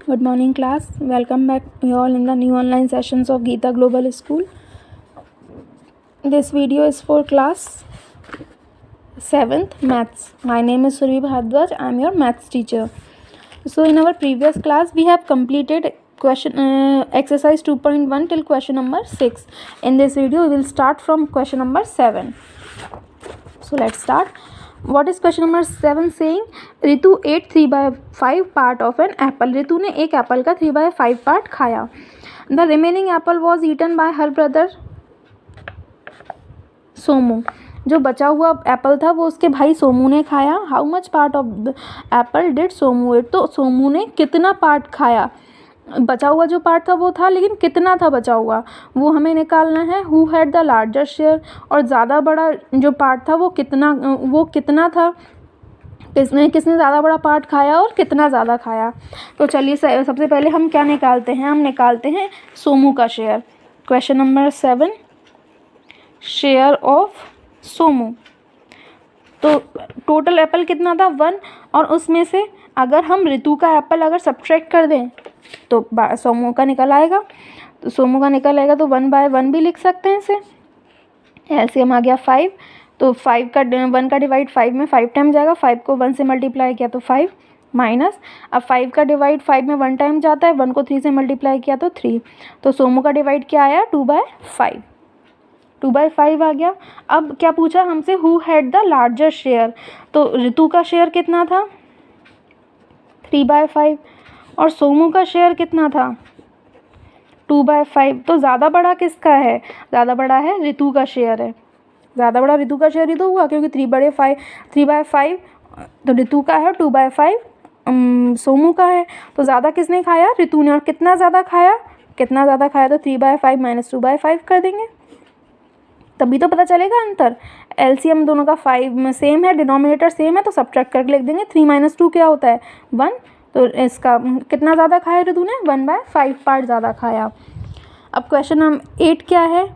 Good morning, class. Welcome back you all in the new online sessions of Geeta Global School. This video is for class 7th Maths. My name is Survi Bhardwaj. I am your Maths teacher. So in our previous class we have completed question exercise 2.1 till question number 6. In this video we will start from question number 7. So let's start. What is question number 7 saying? Ritu ate 3/5 part of an apple. Ritu ने एक Apple का 3/5 part खाया. The remaining apple was eaten by her brother Somu. जो बचा हुआ Apple था वो उसके भाई सोमू ने खाया. How much part of the Apple did Somu it. तो सोमू ने कितना पार्ट खाया. बचा हुआ जो पार्ट था वो था, लेकिन कितना था बचा हुआ वो हमें निकालना है. Who had the larger share. और ज़्यादा बड़ा जो पार्ट था वो कितना था. किसने ज़्यादा बड़ा पार्ट खाया और कितना ज़्यादा खाया. तो चलिए सबसे पहले हम क्या निकालते हैं. हम निकालते हैं सोमू का share. Question number 7 share of Somu. तो टोटल एप्पल कितना था 1. और उसमें से अगर हम रितु का एप्पल अगर सब्ट्रैक्ट कर दें तो सोमू का निकल आएगा. तो सोमू का निकल आएगा तो 1/1 भी लिख सकते हैं इसे. एलसीएम आ गया 5. तो 1 का डिवाइड 5 में 5 टाइम जाएगा. 5 को 1 से मल्टीप्लाई किया तो 5 माइनस. अब 5 का डिवाइड 5 में 1 टाइम जाता है. 1 को 3 से मल्टीप्लाई किया तो 3. तो सोमू का डिवाइड क्या आया 2/5. 2/5 आ गया. अब क्या पूछा हमसे. Who had the larger share. तो रितु का शेयर कितना था 3/5 और सोमू का शेयर कितना था 2/5. तो ज़्यादा बड़ा किसका है. ज़्यादा बड़ा है रितु का शेयर है. ज़्यादा बड़ा रितु का शेयर ही तो हुआ, क्योंकि 3/5 तो रितु का है. 2/5 सोमू का है. तो ज़्यादा किसने खाया रितु ने. और कितना ज़्यादा खाया तो 3/5 माइनस 2/5 कर देंगे, तभी तो पता चलेगा अंतर. एलसीएम दोनों का 5 में सेम है, डिनोमिनेटर सेम है, तो सब्ट्रैक्ट करके लिख देंगे. 3 - 2 क्या होता है 1. तो इसका कितना ज़्यादा खाया रितु ने 1/5 पार्ट ज़्यादा खाया. अब क्वेश्चन नंबर 8 क्या है.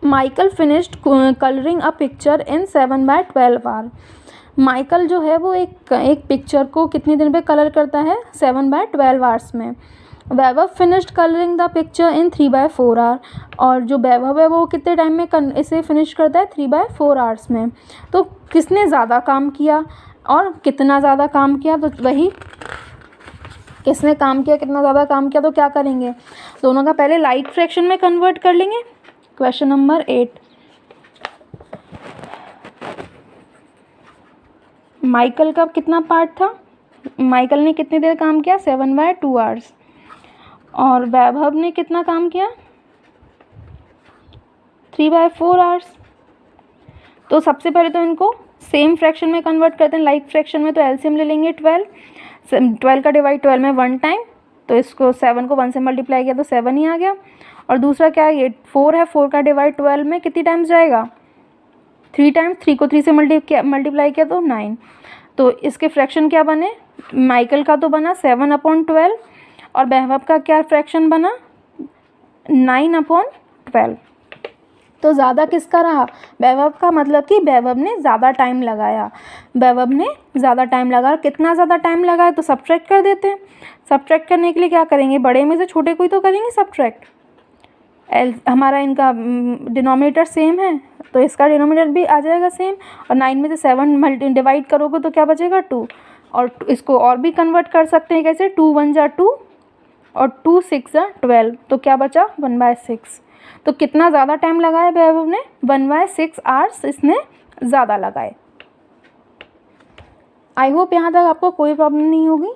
Michael finished colouring a picture in 7/12 hour. Michael जो है वो एक पिक्चर को कितने दिन पे कलर करता है 7/12 आवर्स में. Vaibhav finished colouring the picture in 3/4 hour. और जो वैभव है वो कितने टाइम में इसे फिनिश करता है 3/4 आवर्स में. तो किसने ज़्यादा काम किया और कितना ज़्यादा काम किया. तो वही किसने काम किया कितना ज़्यादा काम किया. तो क्या करेंगे दोनों का पहले लाइक फ्रैक्शन में कन्वर्ट कर लेंगे. Question number 8. माइकल का कितना पार्ट था. माइकल ने कितनी देर काम किया 7/2 आवर्स. और वैभव ने कितना काम किया 3/4 आवर्स. तो सबसे पहले तो इनको सेम फ्रैक्शन में कन्वर्ट करते हैं लाइक फ्रैक्शन में. तो एलसीएम ले लेंगे 12 का डिवाइड 12 में 1 टाइम. तो इसको 7 को 1 से मल्टीप्लाई किया तो 7 ही आ गया. और दूसरा क्या है 4 है. 4 का डिवाइड 12 में कितनी टाइम्स जाएगा 3 टाइम्स. 3 को 3 से मल्टीप्लाई किया तो 9. तो इसके फ्रैक्शन क्या बने. माइकल का तो बना 7/12 और वैभव का क्या फ्रैक्शन बना 9/12. तो ज़्यादा किसका रहा वैभव का. मतलब कि वैभव ने ज़्यादा टाइम लगाया. कितना ज़्यादा टाइम लगाया तो सब्ट्रैक्ट कर देते हैं. सब्ट्रैक्ट करने के लिए क्या करेंगे बड़े में से छोटे को ही तो करेंगे सब्ट्रैक्ट. हमारा इनका डिनोमिनेटर सेम है तो इसका डिनोमिनेटर भी आ जाएगा सेम. और 9 में से 7 डिवाइड करोगे तो क्या बचेगा 2. और इसको और भी कन्वर्ट कर सकते हैं कैसे 2 × 1 = 2 और 2 × 6 = 12. तो क्या बचा 1/6. तो कितना ज़्यादा टाइम लगाया वैभव ने 1/6 आवर्स इसने ज़्यादा लगाए. आई होप यहाँ तक आपको कोई प्रॉब्लम नहीं होगी.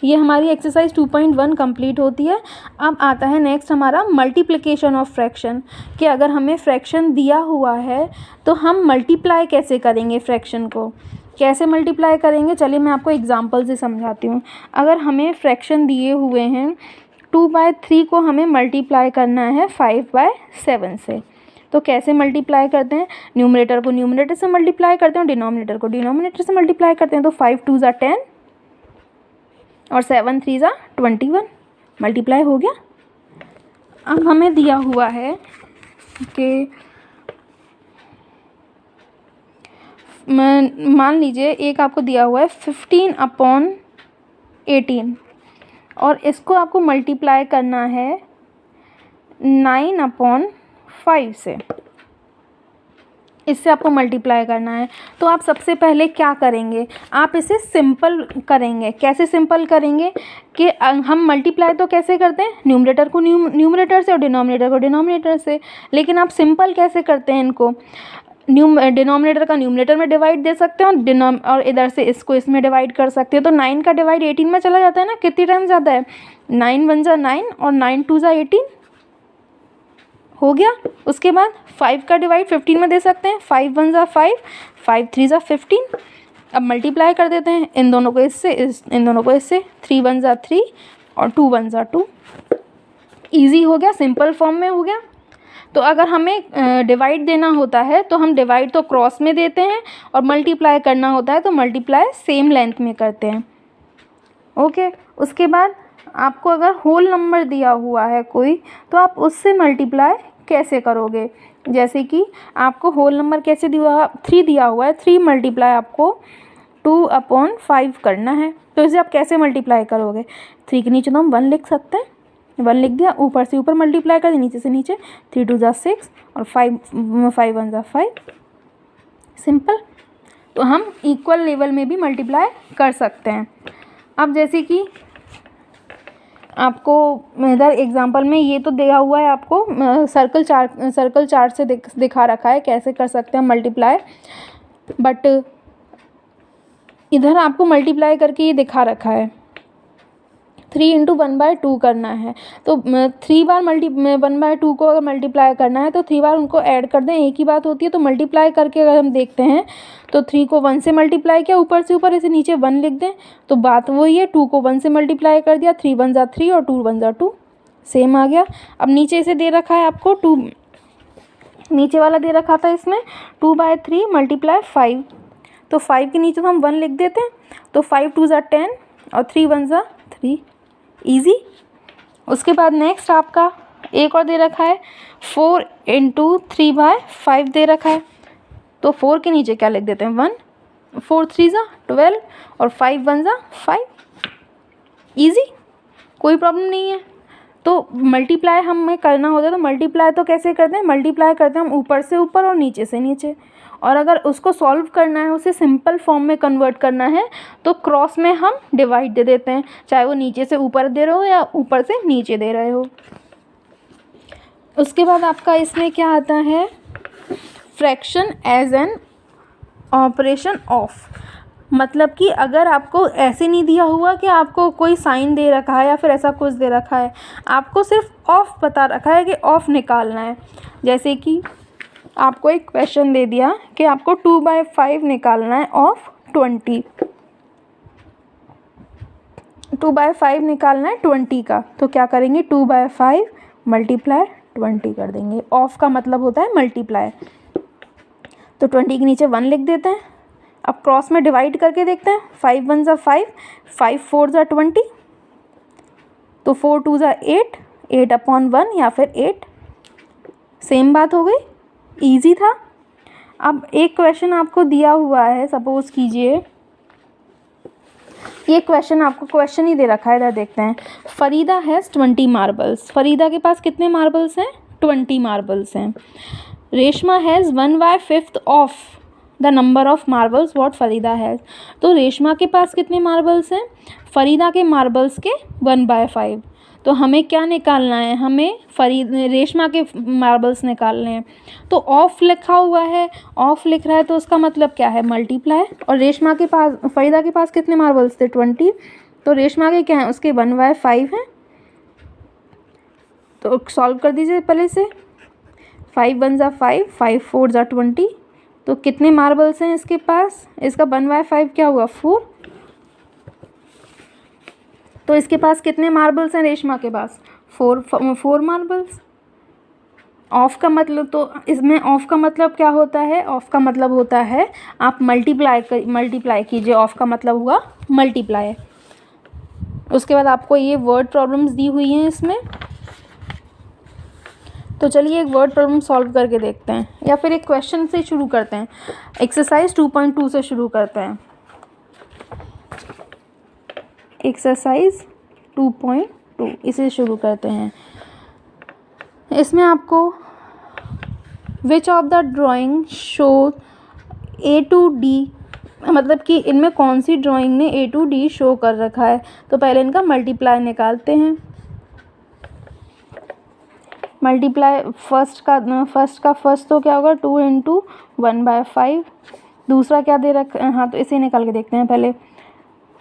ये हमारी एक्सरसाइज 2.1 कंप्लीट होती है. अब आता है नेक्स्ट हमारा मल्टीप्लिकेशन ऑफ फ्रैक्शन. कि अगर हमें फ्रैक्शन दिया हुआ है तो हम मल्टीप्लाई कैसे करेंगे. फ्रैक्शन को कैसे मल्टीप्लाई करेंगे चलिए मैं आपको एग्जांपल से समझाती हूँ. अगर हमें फ्रैक्शन दिए हुए हैं 2/3 को हमें मल्टीप्लाई करना है 5/7 से. तो कैसे मल्टीप्लाई करते हैं. न्यूमरेटर को न्यूमरेटर से मल्टीप्लाई करते हैं और डिनोमिनेटर को डिनोमिनेटर से मल्टीप्लाई करते हैं. तो 5 × 2 = 10 और 7 × 3 = 21. मल्टीप्लाई हो गया. अब हमें दिया हुआ है कि मान लीजिए एक आपको दिया हुआ है 15/18. और इसको आपको मल्टीप्लाई करना है 9/5 से, इससे आपको मल्टीप्लाई करना है। तो आप सबसे पहले क्या करेंगे, आप इसे सिंपल करेंगे। कैसे सिंपल करेंगे कि हम मल्टीप्लाई तो कैसे करते हैं, न्यूमरेटर को न्यूमरेटर से और डिनोमिनेटर को डिनोमिनेटर से, लेकिन आप सिंपल कैसे करते हैं इनको, डिनोमिनेटर का न्यूमरेटर में डिवाइड दे सकते हैं और इधर से इसको इसमें डिवाइड कर सकते हैं। तो 9 का डिवाइड 18 में चला जाता है ना, कितनी टाइम जाता है, 9 1 जा 9 और 9 2 जा 18 हो गया। उसके बाद 5 का डिवाइड 15 में दे सकते हैं, 5 1 जा 5, 5 3 जा 15। अब मल्टीप्लाई कर देते हैं इन दोनों को इससे, इन दोनों को इससे, 3 1 जा 3 और 2 1 जा 2। ईजी हो गया, सिंपल फॉर्म में हो गया। तो अगर हमें डिवाइड देना होता है तो हम डिवाइड तो क्रॉस में देते हैं और मल्टीप्लाई करना होता है तो मल्टीप्लाई सेम लेंथ में करते हैं। ओके, उसके बाद आपको अगर होल नंबर दिया हुआ है कोई, तो आप उससे मल्टीप्लाई कैसे करोगे। जैसे कि आपको होल नंबर कैसे दिया, 3 दिया हुआ है, 3 मल्टीप्लाई आपको 2/5 करना है। तो इसे आप कैसे मल्टीप्लाई करोगे, 3 के नीचे तो हम 1 लिख सकते हैं, 1 लिख दिया, ऊपर से ऊपर मल्टीप्लाई कर दिया, नीचे से नीचे, 3 2 जा 6 और 5 1 जा 5, सिंपल। तो हम इक्वल लेवल में भी मल्टीप्लाई कर सकते हैं। अब जैसे कि आपको इधर एग्जांपल में ये तो दिया हुआ है, आपको सर्कल चार्ट से दिखा रखा है कैसे कर सकते हैं मल्टीप्लाई, बट इधर आपको मल्टीप्लाई करके ये दिखा रखा है 3 × 1/2 करना है। तो 3 बार 1/2 को अगर मल्टीप्लाई करना है तो 3 बार उनको ऐड कर दें, एक ही बात होती है। तो मल्टीप्लाई करके अगर हम देखते हैं तो 3 को 1 से मल्टीप्लाई किया, ऊपर से ऊपर इसे नीचे 1 लिख दें, तो बात वही है। 2 को 1 से मल्टीप्लाई कर दिया, 3 1 जा 3 और 2 1 जा 2, सेम आ गया। अब नीचे इसे दे रखा है आपको 2, नीचे वाला दे रखा था इसमें 2/3 × 5, तो 5 के नीचे तो हम 1 लिख देते हैं, तो 5 2 जा 10 और 3 1 जा 3, ईजी। उसके बाद नेक्स्ट आपका एक और दे रखा है 4 × 3/5 दे रखा है, तो 4 के नीचे क्या लिख देते हैं 1, 4 3 जा 12 और 5 1 जा 5, ईजी, कोई प्रॉब्लम नहीं है। तो मल्टीप्लाई हमें करना होता है तो मल्टीप्लाई तो कैसे करते हैं, मल्टीप्लाई करते हैं हम ऊपर से ऊपर और नीचे से नीचे, और अगर उसको सॉल्व करना है, उसे सिंपल फॉर्म में कन्वर्ट करना है तो क्रॉस में हम डिवाइड दे देते हैं, चाहे वो नीचे से ऊपर दे रहे हो या ऊपर से नीचे दे रहे हो। उसके बाद आपका इसमें क्या आता है, fraction as an operation of, मतलब कि अगर आपको ऐसे नहीं दिया हुआ कि आपको कोई साइन दे रखा है या फिर ऐसा कुछ दे रखा है, आपको सिर्फ ऑफ बता रखा है कि ऑफ निकालना है। जैसे कि आपको एक क्वेश्चन दे दिया कि आपको 2/5 निकालना है ऑफ 20, 2/5 निकालना है 20 का, तो क्या करेंगे 2/5 × 20 कर देंगे। ऑफ का मतलब होता है मल्टीप्लाई, तो 20 के नीचे 1 लिख देते हैं। अब क्रॉस में डिवाइड करके देखते हैं, 5 1 जा 5, 5 4 जा 20, तो 4 2 जा 8, 8/1 या फिर 8, सेम बात हो गई, ईजी था। अब एक क्वेश्चन आपको दिया हुआ है, सपोज कीजिए ये क्वेश्चन आपको क्वेश्चन ही दे रखा है, इधर देखते हैं। फरीदा हैज़ 20 मार्बल्स, फरीदा के पास कितने मार्बल्स हैं, 20 मार्बल्स हैं। Reshma has 1/5 of the number of marbles what Farida has, तो रेशमा के पास कितने मार्बल्स हैं, फरीदा के मार्बल्स के 1/5। तो हमें क्या निकालना है, हमें रेशमा के मार्बल्स निकालने हैं। तो ऑफ लिखा हुआ है, ऑफ लिख रहा है तो उसका मतलब क्या है, मल्टीप्लाई। और रेशमा के पास, फरीदा के पास कितने मार्बल्स थे 20, तो रेशमा के क्या हैं, उसके 1/5 हैं। तो सॉल्व कर दीजिए पहले से, 5 1 जा 5, 5 4 जा 20, तो कितने मार्बल्स हैं इसके पास, इसका 1/5 क्या हुआ 4, तो इसके पास कितने मार्बल्स हैं, रेशमा के पास 4 मार्बल्स। ऑफ का मतलब, तो इसमें ऑफ का मतलब क्या होता है, ऑफ का मतलब होता है आप मल्टीप्लाई कीजिए, ऑफ का मतलब हुआ मल्टीप्लाई। उसके बाद आपको ये वर्ड प्रॉब्लम्स दी हुई हैं इसमें, तो चलिए एक वर्ड प्रॉब्लम सॉल्व करके देखते हैं, या फिर एक क्वेश्चन से शुरू करते हैं। एक्सरसाइज 2.2 से शुरू करते हैं। एक्सरसाइज 2.2। इसे शुरू करते हैं। इसमें आपको which of the drawing show A to D, मतलब कि इनमें कौन सी ड्राइंग ने A to D शो कर रखा है। तो पहले इनका मल्टीप्लाई निकालते हैं। मल्टीप्लाई फर्स्ट का फर्स्ट तो क्या होगा 2 × 1/5। दूसरा क्या दे रखा है, हाँ तो इसे निकाल के देखते हैं। पहले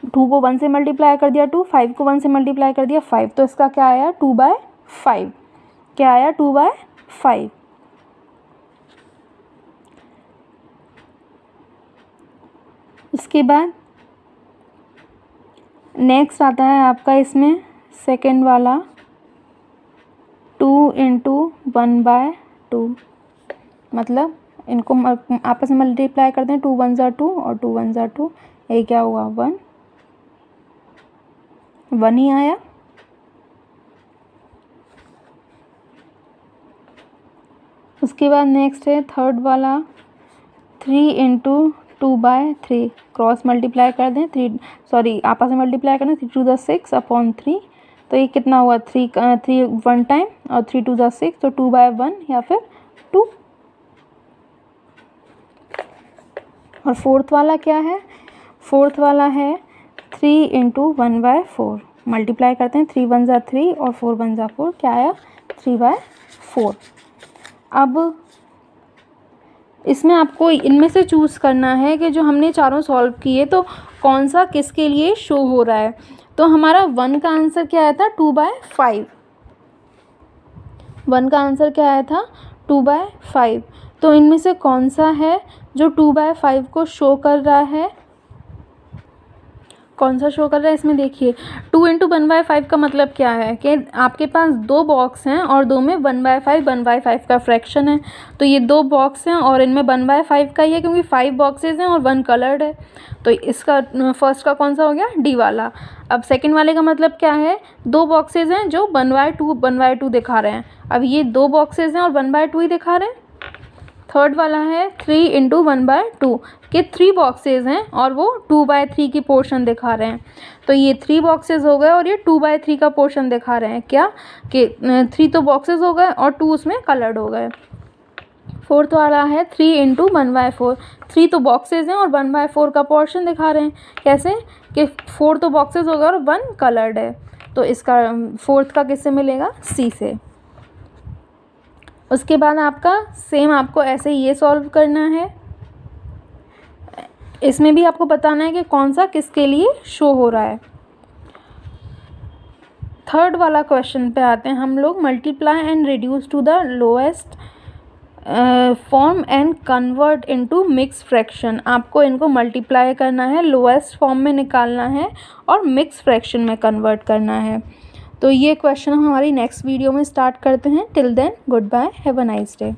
2 को 1 से मल्टीप्लाई कर दिया 2, 5 को 1 से मल्टीप्लाई कर दिया 5, तो इसका क्या आया 2/5। क्या आया 2/5। उसके बाद नेक्स्ट आता है आपका इसमें सेकेंड वाला 2 × 1/2, मतलब इनको आपस में मल्टीप्लाई करते हैं। 2 × 1 = 2 और 2 × 1 = 2। ये क्या हुआ 1 ही आया। उसके बाद नेक्स्ट है थर्ड वाला 3 × 2/3। क्रॉस मल्टीप्लाई कर दें, आपस में मल्टीप्लाई कर दें। 3 × 6/3, तो ये कितना हुआ 3 1 टाइम और 3 × 6, तो 2/1 या फिर 2। और फोर्थ वाला क्या है, फोर्थ वाला है 3 × 1/4। मल्टीप्लाई करते हैं। 3 × 1 = 3 और 4 × 1 = 4, क्या आया 3/4। अब इसमें आपको इनमें से चूज़ करना है कि जो हमने चारों सॉल्व किए तो कौन सा किसके लिए शो हो रहा है। तो हमारा 1 का आंसर क्या आया था 2/5। 1 का आंसर क्या आया था 2/5। तो इनमें से कौन सा है जो 2/5 को शो कर रहा है, कौन सा शो कर रहा है इसमें देखिए। 2 × 1/5 का मतलब क्या है कि आपके पास 2 बॉक्स हैं और 2 में 1/5 का फ्रैक्शन है। तो ये 2 बॉक्स हैं और इनमें 1/5 का ही है, क्योंकि 5 बॉक्सेस हैं और 1 कलर्ड है। तो इसका फर्स्ट का कौन सा हो गया डी वाला। अब सेकंड वाले का मतलब क्या है, 2 बॉक्सेस हैं जो 1/2 दिखा रहे हैं। अब ये 2 बॉक्सेस हैं और 1/2 ही दिखा रहे हैं। थर्ड वाला है 3 × 1/2 के 3 बॉक्सेस हैं और वो 2/3 की पोर्शन दिखा रहे हैं। तो ये 3 बॉक्सेस हो गए और ये 2/3 का पोर्शन दिखा रहे हैं। क्या कि 3 तो बॉक्सेस हो गए और 2 उसमें कलर्ड हो गए। फोर्थ वाला है 3 × 1/4। 3 तो बॉक्सेस हैं और 1/4 का पोर्शन दिखा रहे हैं। कैसे कि 4 तो बॉक्सेस हो गए और 1 कलर्ड है। तो इसका फोर्थ का किससे मिलेगा, सी से। उसके बाद आपका सेम आपको ऐसे ये सॉल्व करना है। इसमें भी आपको बताना है कि कौन सा किसके लिए शो हो रहा है। थर्ड वाला क्वेश्चन पे आते हैं हम लोग। Multiply and reduce to the lowest form and convert into mix fraction. आपको इनको मल्टीप्लाई करना है, लोएस्ट फॉर्म में निकालना है और मिक्स फ्रैक्शन में कन्वर्ट करना है। तो ये क्वेश्चन हम हमारी नेक्स्ट वीडियो में स्टार्ट करते हैं। Till then goodbye, have a nice day.